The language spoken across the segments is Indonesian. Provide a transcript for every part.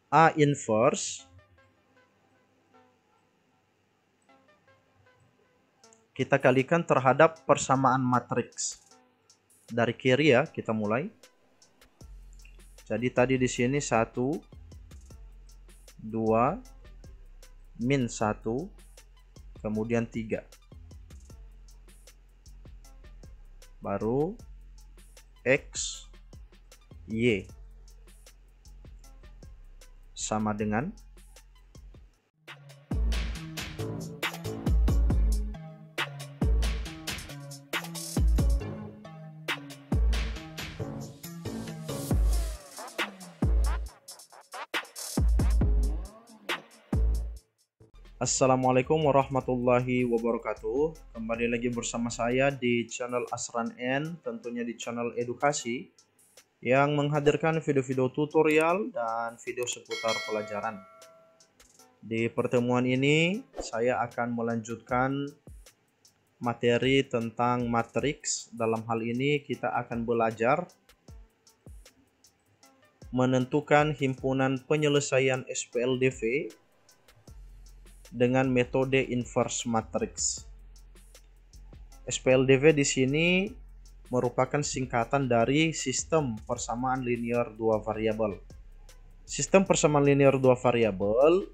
A inverse kita kalikan terhadap persamaan matriks. Dari kiri ya, kita mulai. Jadi tadi di sini 1, 2, min 1, kemudian 3. Baru X, Y sama dengan Assalamualaikum warahmatullahi wabarakatuh. Kembali lagi bersama saya di channel Asran N, tentunya di channel edukasi yang menghadirkan video-video tutorial dan video seputar pelajaran. Di pertemuan ini saya akan melanjutkan materi tentang matriks. Dalam hal ini kita akan belajar menentukan himpunan penyelesaian SPLDV dengan metode inverse matrix. SPLDV di sini merupakan singkatan dari sistem persamaan linear dua variabel. Sistem persamaan linear dua variabel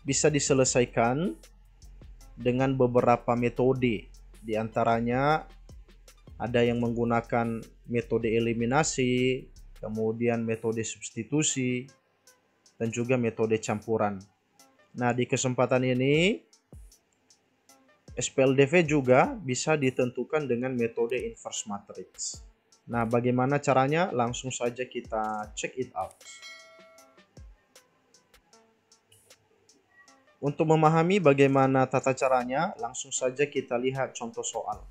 bisa diselesaikan dengan beberapa metode. Di antaranya ada yang menggunakan metode eliminasi, kemudian metode substitusi, dan juga metode campuran. Nah, di kesempatan ini SPLDV juga bisa ditentukan dengan metode inverse matrix. Nah, bagaimana caranya? Langsung saja kita check it out. Untuk memahami bagaimana tata caranya, langsung saja kita lihat contoh soal.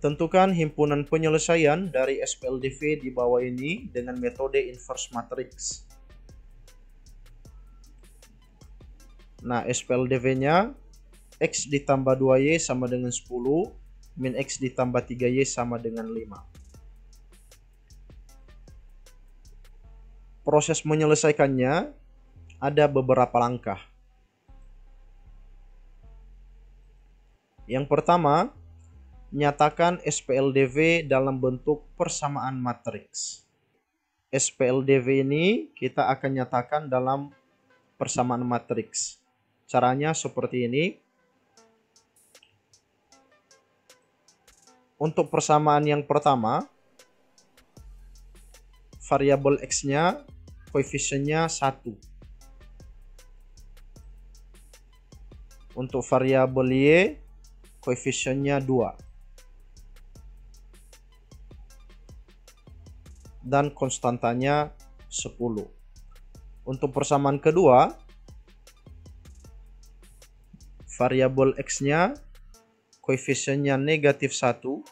Tentukan himpunan penyelesaian dari SPLDV di bawah ini dengan metode inverse matrix. Nah, SPLDV-nya X ditambah 2Y sama dengan 10, min X ditambah 3Y sama dengan 5. Proses menyelesaikannya ada beberapa langkah. Yang pertama, nyatakan SPLDV dalam bentuk persamaan matriks. SPLDV ini kita akan nyatakan dalam persamaan matriks. Caranya seperti ini. Untuk persamaan yang pertama, variabel X-nya koefisiennya 1. Untuk variabel Y koefisiennya 2. Dan konstantanya 10. Untuk persamaan kedua, variabel X-nya koefisiennya negatif 1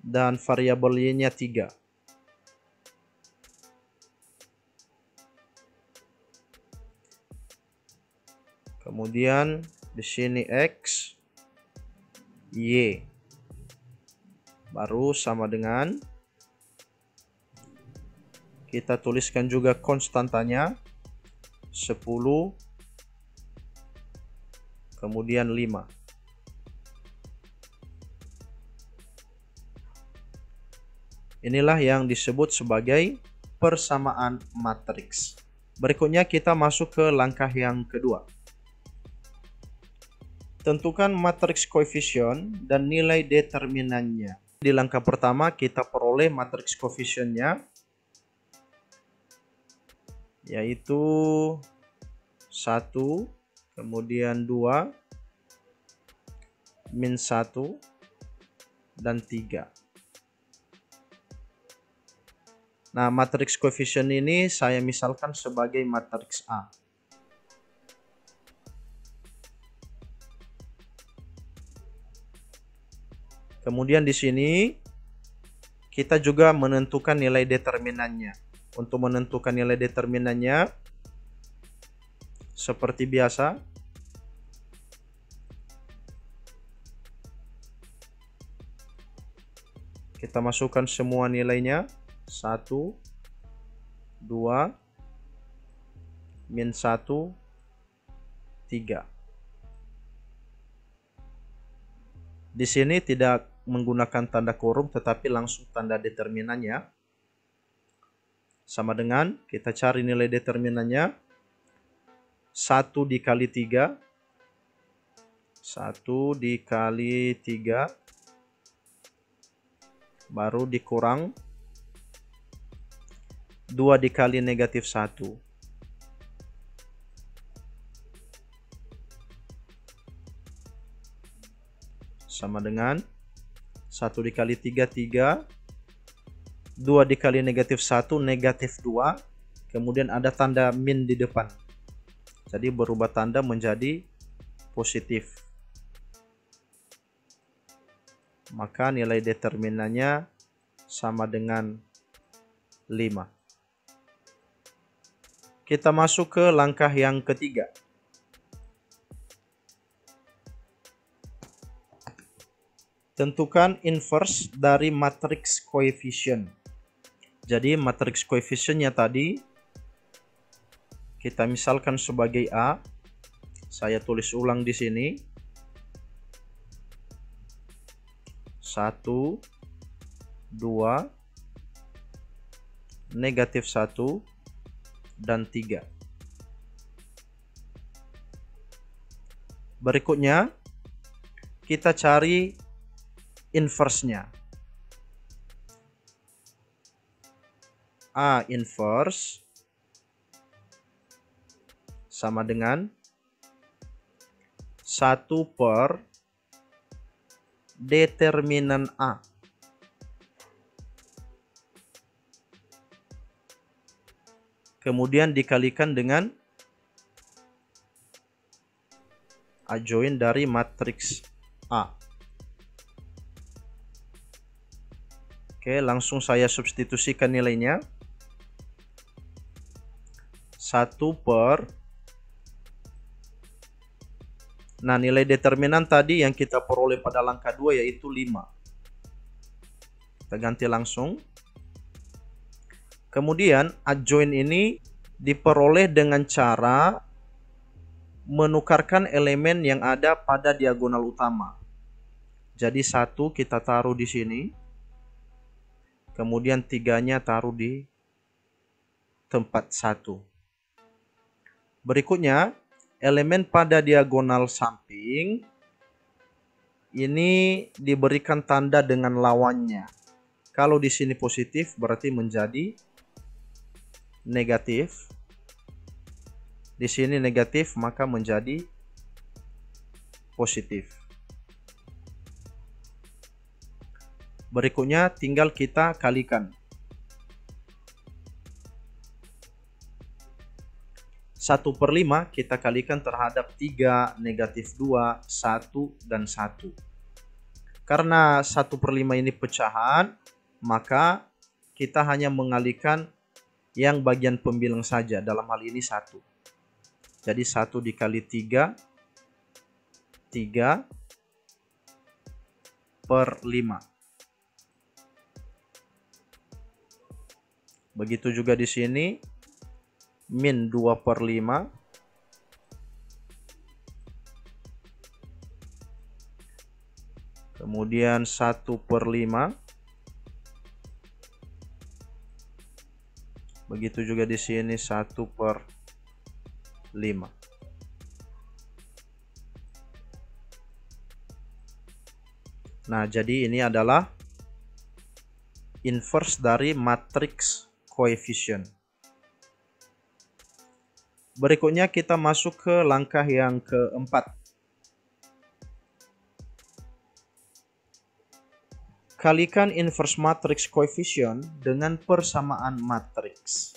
dan variabel Y-nya 3. Kemudian di sini X, Y. Baru sama dengan, kita tuliskan juga konstantanya 10, kemudian 5. Inilah yang disebut sebagai persamaan matriks. Berikutnya kita masuk ke langkah yang kedua. Tentukan matriks koefisien dan nilai determinannya. Di langkah pertama kita peroleh matriks koefisiennya, yaitu 1, kemudian 2, min 1, dan 3. Nah, matriks koefisien ini saya misalkan sebagai matriks A. Kemudian di sini kita juga menentukan nilai determinannya. Untuk menentukan nilai determinannya seperti biasa, Kita masukkan semua nilainya. 1, 2, min 1, 3. Di sini tidak menggunakan tanda kurung tetapi langsung tanda determinannya. Sama dengan kita cari nilai determinannya. 1 dikali 3. 1 dikali 3. Baru dikurang 2 dikali negatif 1. Sama dengan 1 dikali 3, 3. 2 dikali negatif 1, negatif 2. Kemudian ada tanda min di depan. Jadi berubah tanda menjadi positif. Maka nilai determinannya sama dengan 5. Kita masuk ke langkah yang ketiga. Tentukan inverse dari matriks coefficient. Jadi matriks coefficientnya tadi kita misalkan sebagai A. Saya tulis ulang di sini. 1, 2, negatif 1, dan 3. Berikutnya, kita cari inverse-nya. A inverse sama dengan 1 per determinan A. Kemudian dikalikan dengan adjoint dari matriks A. Oke, langsung saya substitusikan nilainya. 1 per. Nah, nilai determinan tadi yang kita peroleh pada langkah 2 yaitu 5. Kita ganti langsung. Kemudian adjoint ini diperoleh dengan cara menukarkan elemen yang ada pada diagonal utama. Jadi 1 kita taruh di sini. Kemudian 3-nya taruh di tempat 1. Berikutnya, elemen pada diagonal samping ini diberikan tanda dengan lawannya. Kalau di sini positif berarti menjadi negatif. Di sini negatif maka menjadi positif. Berikutnya tinggal kita kalikan. 1 per 5 kita kalikan terhadap 3, negatif 2, 1, dan 1. Karena 1 per 5 ini pecahan, maka kita hanya mengalikan yang bagian pembilang saja, dalam hal ini 1. Jadi 1 dikali 3, 3 per 5. Begitu juga di sini, min 2 per 5. Kemudian 1 per 5. Begitu juga di sini 1 per 5. Nah, jadi ini adalah inverse dari matriks coefficient. Berikutnya kita masuk ke langkah yang keempat. Kalikan inverse matrix coefficient dengan persamaan matriks.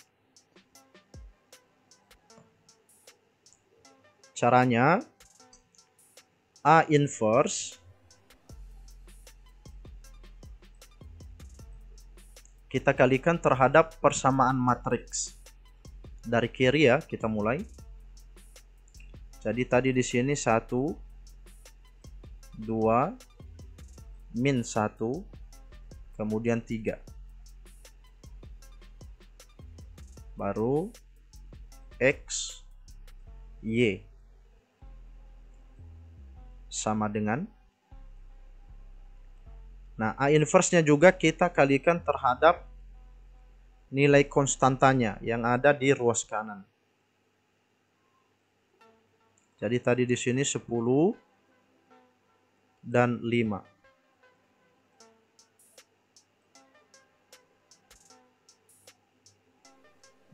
Caranya, A inverse kita kalikan terhadap persamaan matriks. Dari kiri ya, kita mulai. Jadi tadi di sini 1, 2, min 1, kemudian 3. Baru X, Y sama dengan. Nah, A inverse-nya juga kita kalikan terhadap nilai konstantanya yang ada di ruas kanan. Jadi tadi di sini 10 dan 5.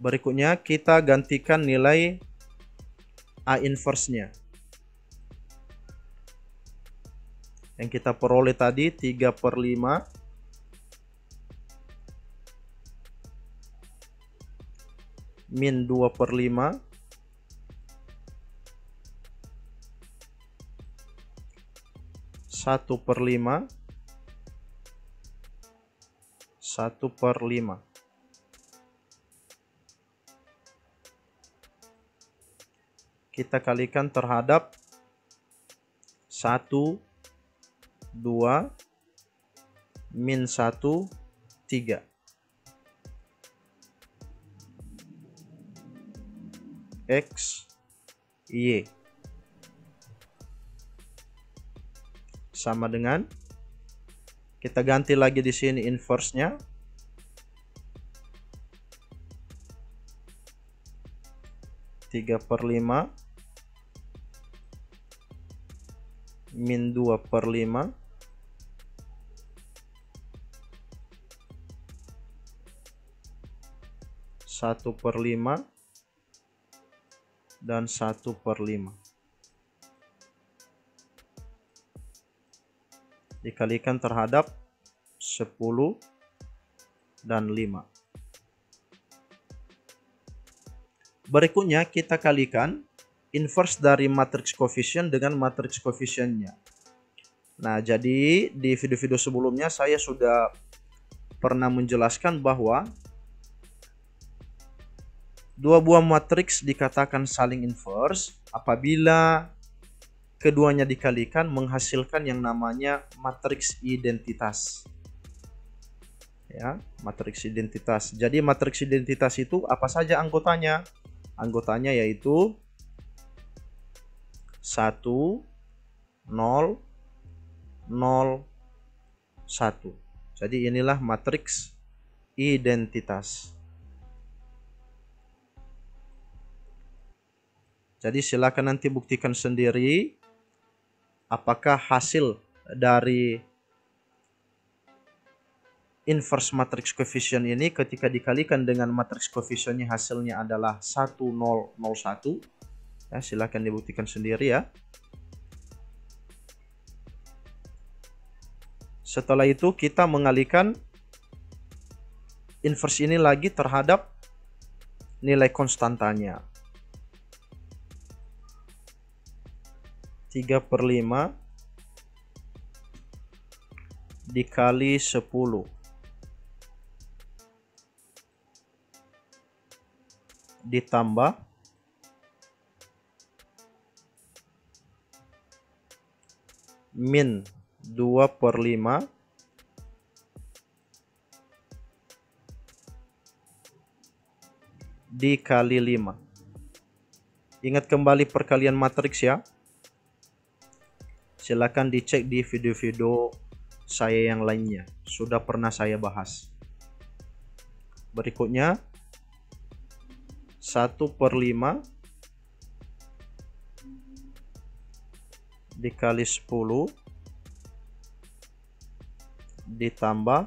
Berikutnya kita gantikan nilai A inverse-nya. Yang kita peroleh tadi 3/5 min 2/5 1/5 1/5. Kita kalikan terhadap 1, 2, min 1, 3. X, Y sama dengan, kita ganti lagi di sini inverse-nya. Tiga per lima min 2/5 1/5 dan 1/5 dikalikan terhadap 10 dan 5. Berikutnya kita kalikan inverse dari matriks koefisien dengan matriks koefisiennya. Nah, jadi di video-video sebelumnya saya sudah pernah menjelaskan bahwa dua buah matriks dikatakan saling inverse apabila keduanya dikalikan menghasilkan yang namanya matriks identitas. Ya, matriks identitas. Jadi matriks identitas itu apa saja anggotanya? Anggotanya yaitu 1, 0, 0, 1. Jadi inilah matriks identitas. Jadi silakan nanti buktikan sendiri apakah hasil dari inverse matriks koefisien ini ketika dikalikan dengan matriks koefisiennya hasilnya adalah 1, 0, 0, 1. Ya, silakan dibuktikan sendiri ya. Setelah itu kita mengalihkan inverse ini lagi terhadap nilai konstantanya. 3/5 dikali 10 ditambah min 2/5 dikali 5. Ingat kembali perkalian matriks ya. Silakan dicek di video-video saya yang lainnya. Sudah pernah saya bahas. Berikutnya 1/5 dikali 10 ditambah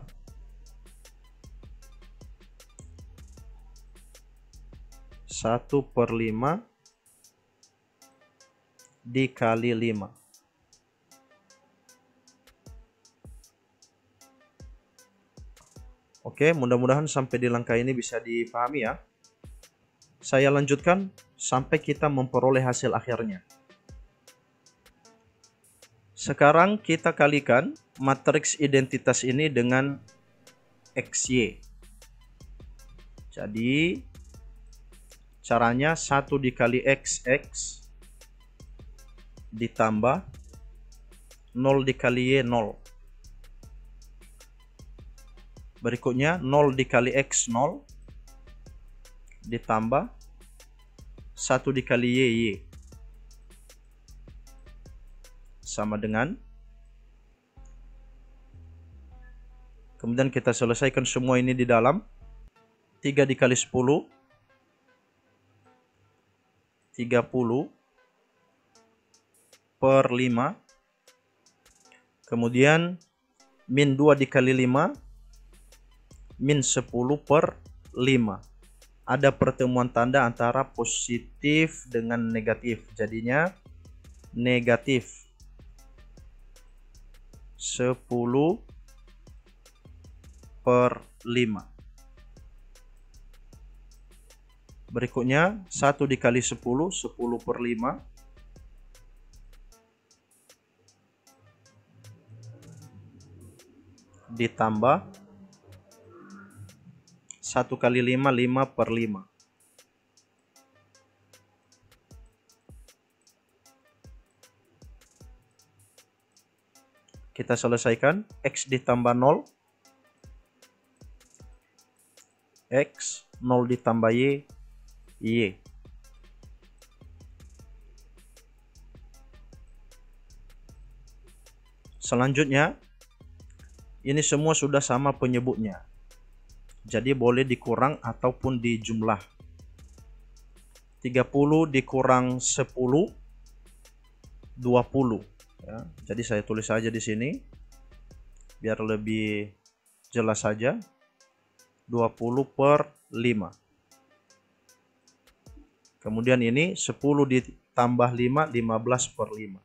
satu per 5 dikali 5. Oke, mudah-mudahan sampai di langkah ini bisa dipahami ya. Saya lanjutkan sampai kita memperoleh hasil akhirnya. Sekarang kita kalikan matriks identitas ini dengan XY. Jadi caranya 1 dikali XX ditambah 0 dikali Y 0. Berikutnya 0 dikali X 0 ditambah 1 dikali Y sama dengan, kemudian kita selesaikan semua ini di dalam 3 dikali 10 30 per 5, kemudian min 2 dikali 5 min 10 per 5. Ada pertemuan tanda antara positif dengan negatif, jadinya negatif 10 per 5. Berikutnya 1 dikali 10 10 per 5 ditambah 1 kali 5 5 per 5. Kita selesaikan. X ditambah 0 X, 0 ditambah Y Y. Selanjutnya ini semua sudah sama penyebutnya, jadi boleh dikurang ataupun dijumlah. 30 dikurang 10 20 ya. Jadi saya tulis saja di sini biar lebih jelas saja. 20 per 5. Kemudian ini 10 ditambah 5 15 per 5.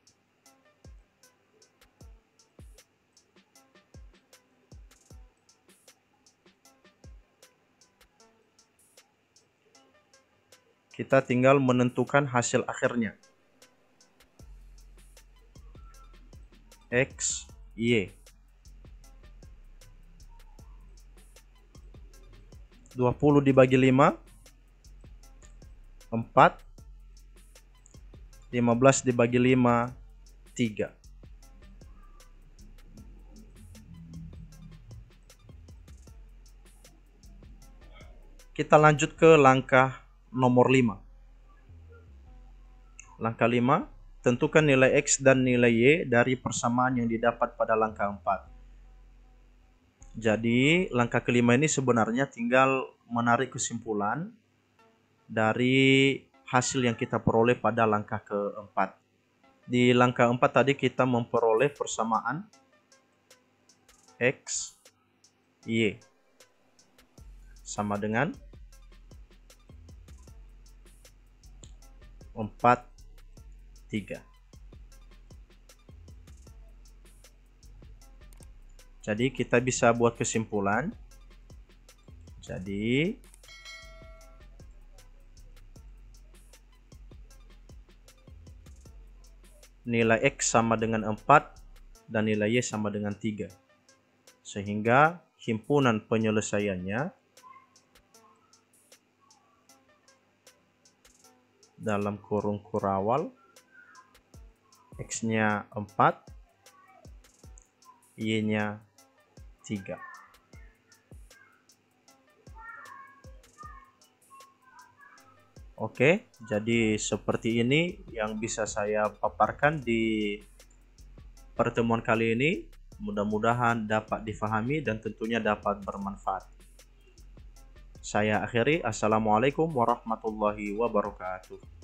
Kita tinggal menentukan hasil akhirnya. X, Y. 20 dibagi 5 4. 15 dibagi 5 3. Kita lanjut ke langkah nomor 5. Langkah 5, tentukan nilai X dan nilai Y dari persamaan yang didapat pada langkah 4. Jadi langkah kelima ini sebenarnya tinggal menarik kesimpulan dari hasil yang kita peroleh pada langkah keempat. Di langkah 4 tadi kita memperoleh persamaan X, Y sama dengan 4, 3. Jadi kita bisa buat kesimpulan. Jadi nilai X sama dengan 4 dan nilai Y sama dengan 3. Sehingga himpunan penyelesaiannya dalam kurung kurawal X-nya 4, Y-nya 3. Oke, jadi seperti ini yang bisa saya paparkan di pertemuan kali ini. Mudah-mudahan dapat difahami dan tentunya dapat bermanfaat. Saya akhiri. Assalamualaikum warahmatullahi wabarakatuh.